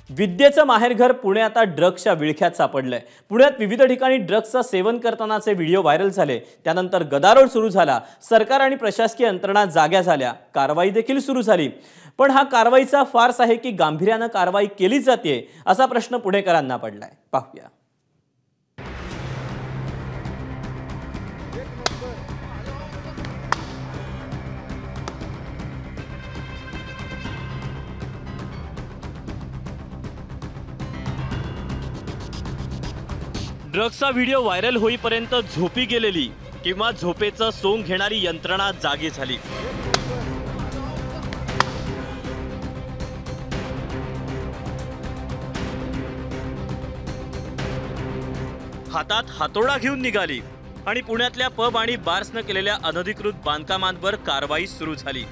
विद्येचं माहेरघर पुणे आता ड्रग्सच्या विळख्यात सापडलंय। पुण्यात विविध ठिकाणी ड्रग्सचं सेवन करतानाचे व्हिडिओ व्हायरल झाले। त्यानंतर गदारोळ सुरू झाला। सरकार आणि प्रशासकीय यंत्रणा जाग्या झाल्या, कारवाई देखील सुरू झाली। पण हा कारवाईचा फार्स आहे की गांभीर्याने कारवाई केली जाते असा प्रश्न पुणेकरांना पडलाय। पाहूया। ड्रग्सचा व्हिडिओ व्हायरल होईपर्यंत झोपी गेलेली किंवा झोपेचं सोंग घेणारी यंत्रणा जागी झाली। हातात हातोडा घेऊन निघाली आणि पुण्यातल्या पब आणि बार्सनं केलेल्या अनधिकृत बांधकामांवर कारवाई सुरू झाली।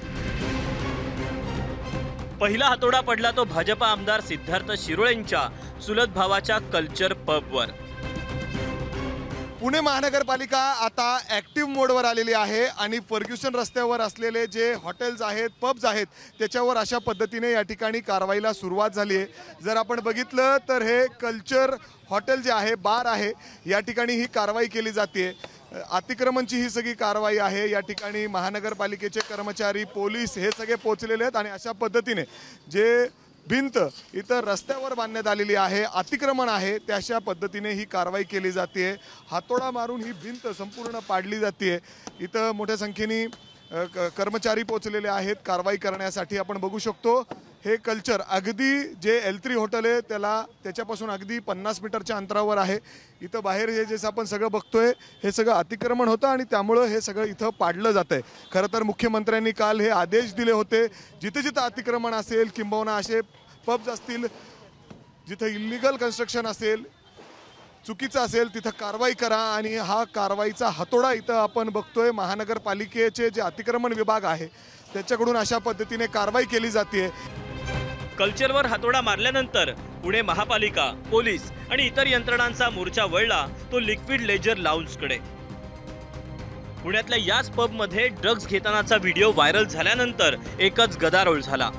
पहिला हातोडा पडला तो भाजपा आमदार सिद्धार्थ शिरोळेंच्या चुलत भावाच्या कल्चर पबवर। पुणे महानगरपालिका आता ॲक्टिव्ह मोडवर आलेली आहे आणि फर्ग्युसन रस्त्यावर असलेले जे हॉटेल्स आहेत, पब्स आहेत, त्याच्यावर अशा पद्धतीने या ठिकाणी कारवाईला सुरुवात झाली आहे। जर आपण बघितलं तर हे कल्चर हॉटेल जे आहे, बार आहे, या ठिकाणी ही कारवाई केली जाते। अतिक्रमणची ही सगळी कारवाई आहे। या ठिकाणी महानगरपालिकेचे कर्मचारी, पोलीस हे सगळे पोहोचलेले आहेत आणि अशा पद्धतीने जे भिंत इथं रस्त्यावर बांधण्यात आलेली आहे, अतिक्रमण आहे, त्याशा पद्धतीने ही कारवाई केली जाते। हातोडा मारून ही भिंत संपूर्ण पाडली जाते। इथं मोठ्या संख्येने कर्मचारी पोहोचलेले आहेत कारवाई करण्यासाठी। आपण बघू शकतो हे कल्चर अगदी जे L3 हॉटेल आहे त्याच्यापासून अगदी 50 मीटरच्या अंतरावर आहे। इथं बाहेर हे जे आपण सगळं बघतोय हे सगळं अतिक्रमण होतं आणि त्यामुळे हे सगळं इथं पाडलं जातंय। खरं तर मुख्यमंत्र्यांनी काल हे आदेश दिले होते, जिथे जिथे अतिक्रमण असेल किंबहुना असे पब्स असतील जिथे इल्लीगल कन्स्ट्रक्शन असेल, चुकीचं असेल, तिथं कारवाई करा। आणि हा कारवाईचा हातोडा इथं आपण बघतोय महानगरपालिकेचे जे अतिक्रमण विभाग आहे त्याच्याकडून अशा पद्धतीने कारवाई केली जाते। कल्चरवर हातोडा मारल्यानंतर पुणे महापालिका, पोलीस आणि इतर यंत्रणांचा मोर्चा वळला तो लिक्विड लेजर लाउंजकडे। पुण्यातल्या याच पबमध्ये ड्रग्ज घेतानाचा व्हिडिओ व्हायरल झाल्यानंतर एकच गदारोळ झाला।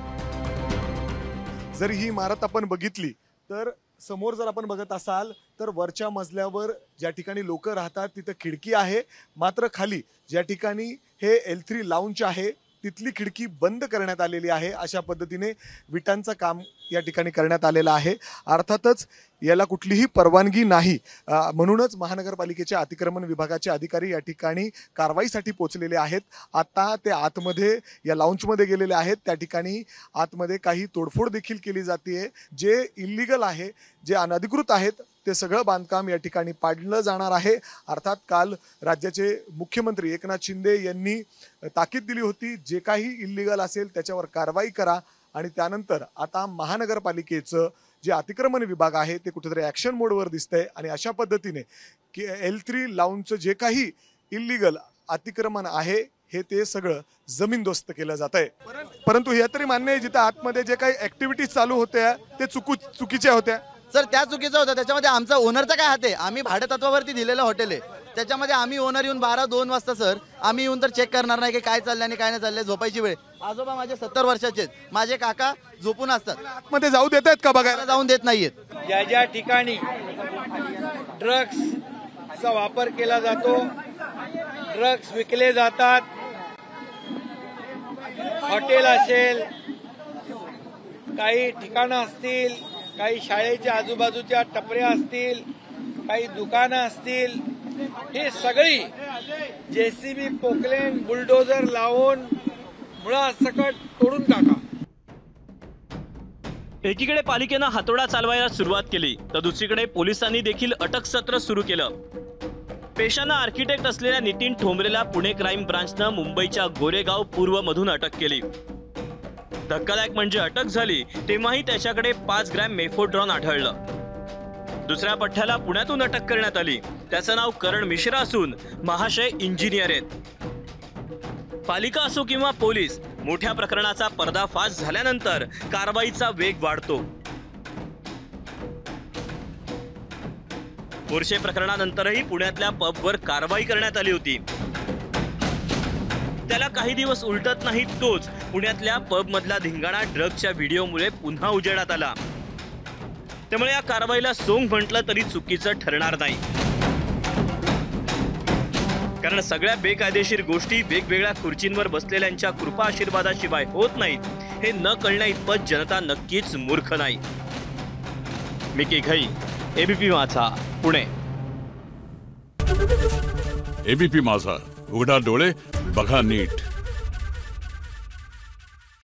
जर ही इमारत आपण बघितली तर समोर जर आपण बघत असाल तर वरच्या मजल्यावर ज्या ठिकाणी लोक राहतात तिथे खिडकी आहे, मात्र खाली ज्या ठिकाणी हे L3 लाउंज आहे तिथली खिडकी बंद करण्यात आलेली आहे। अशा पद्धतीने विटांचं काम या ठिकाणी करण्यात आलेलं आहे। अर्थातच याला कुठलीही परवानगी नाही, म्हणूनच महानगरपालिकेच्या अतिक्रमण विभागाचे अधिकारी या ठिकाणी कारवाईसाठी पोहोचलेले आहेत। आता ते आतमध्ये या लाउंजमध्ये गेलेले आहेत। त्या ठिकाणी आतमध्ये काही तोडफोड देखील केली जाते। जे इल्लीगल आहे, जे अनधिकृत आहेत, ते सगळं बांधकाम या ठिकाणी पाडलं जाणार आहे। अर्थात काल राज्याचे मुख्यमंत्री एकनाथ शिंदे यांनी ताकीद दिली होती, जे काही इल्लीगल असेल त्याच्यावर कारवाई करा। आणि त्यानंतर आता महानगरपालिकेचं जे अतिक्रमण विभाग आहे ते कुठेतरी ॲक्शन मोडवर दिसतंय आणि अशा पद्धतीने की L3 लाउंजचं जे काही इल्लीगल अतिक्रमण आहे हे ते सगळं जमीनदोस्त केलं जात आहे। परंतु हे तरी मान्य आहे जिथे आतमध्ये जे काही ॲक्टिव्हिटीज चालू होत्या ते चुकीच्या होत्या। सर त्या चुकीचं होतं, त्याच्यामध्ये आमचा ओनरचा काय हात आहे? आम्ही भाडे तत्वावरती दिलेलं हॉटेल आहे, त्याच्यामध्ये आम्ही ओनर येऊन 12-2 वाजता सर आम्ही येऊन तर चेक करणार नाही की काय चाललंय आणि काय नाही चाललंय। झोपायची वेळ, आजोबा माझे 70 वर्षाचे आहेत, माझे काका झोपून असतात, मध्ये जाऊ देत आहेत का बघायला? जाऊन देत नाहीयेत। ज्या ज्या ठिकाणी ड्रग्सचा वापर केला जातो, ड्रग्स विकले जातात, हॉटेल असेल, काही ठिकाणं असतील, काही शाळेच्या आजूबाजूच्या टपऱ्या असतील, काही दुकानं असतील, हे सगळी JCB, पोकलेन, बुलडोजर लावून मुळासकट तोडून टाका। एकीकडे पालिकेनं हातोडा चालवायला सुरुवात केली तर दुसरीकडे पोलिसांनी देखील अटक सत्र सुरू केलं। पेशानं आर्किटेक्ट असलेल्या नितीन ठोंबरेला पुणे क्राईम ब्रांचनं मुंबईच्या गोरेगाव पूर्व मधून अटक केली। धक्कादायक म्हणजे अटक झाली तेव्हाही त्याच्याकडे 5 ग्रॅम मेफोड्रॉन आढळलं। दुसऱ्या पठ्ठ्याला पुण्यातून अटक करण्यात आली। त्याचं नाव करण मिश्रा असून महाशय इंजिनियर आहेत। पालिका असो किंवा पोलीस, मोठ्या प्रकरणाचा पर्दाफाश झाल्यानंतर कारवाईचा वेग वाढतो। पोर्शे प्रकरणानंतरही पुण्यातल्या पबवर कारवाई करण्यात आली होती। त्याला काही दिवस उलटत नाही तोच पुण्यातल्या पब मधला धिंगाणा ड्रग्सच्या व्हिडिओमुळे पुन्हा उजेडात आला। त्यामुळे या कारवाईला सोंग म्हटलं तरी चुकीचं ठरणार नाही, कारण सगळ्या बेकायदेशीर गोष्टी वेगवेगळ्या खुर्चींवर बसलेल्यांच्या कृपा आशीर्वादाशिवाय होत नाहीत हे न कळण्या इतपत जनता नक्कीच मूर्ख नाही. मिकी घई, एबीपी माझा, पुणे. एबीपी माझा, उघडा डोळे बघा नीट.